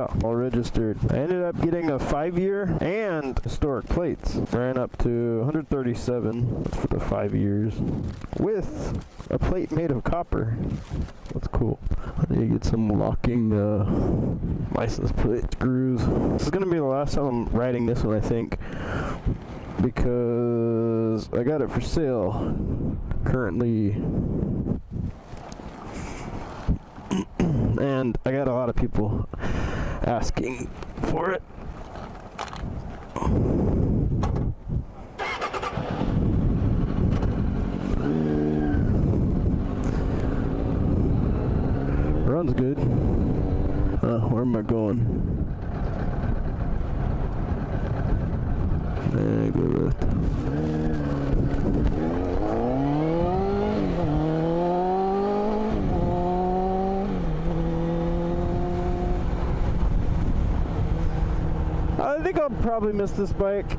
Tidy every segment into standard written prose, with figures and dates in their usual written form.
yeah, all registered. I ended up getting a 5-year and historic plates. Ran up to 137 for the 5 years with a plate made of copper. That's cool. I need to get some locking license plate screws. This is gonna be the last time I'm riding this one, I think, because I got it for sale currently. And I got a lot of people asking for it. Runs good. Where am I going? Go left. I think I'll probably miss this bike. I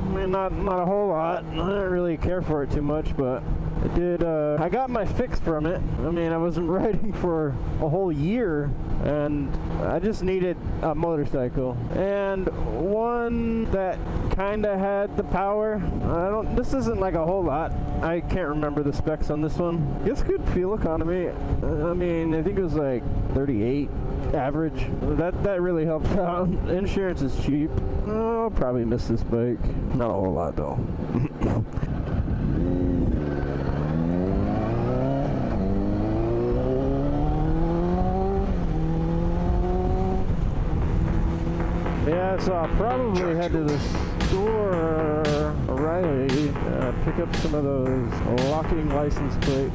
mean, not a whole lot. I don't really care for it too much, but I did. I got my fix from it. I mean, I wasn't riding for a whole year, and I just needed a motorcycle and one that kind of had the power. This isn't like a whole lot. I can't remember the specs on this one. It's good fuel economy. I mean, I think it was like 38 average. That really helps out. Insurance is cheap. I'll probably miss this bike. Not a whole lot though. Yeah, so I'll probably head to the store, O'Reilly, pick up some of those locking license plate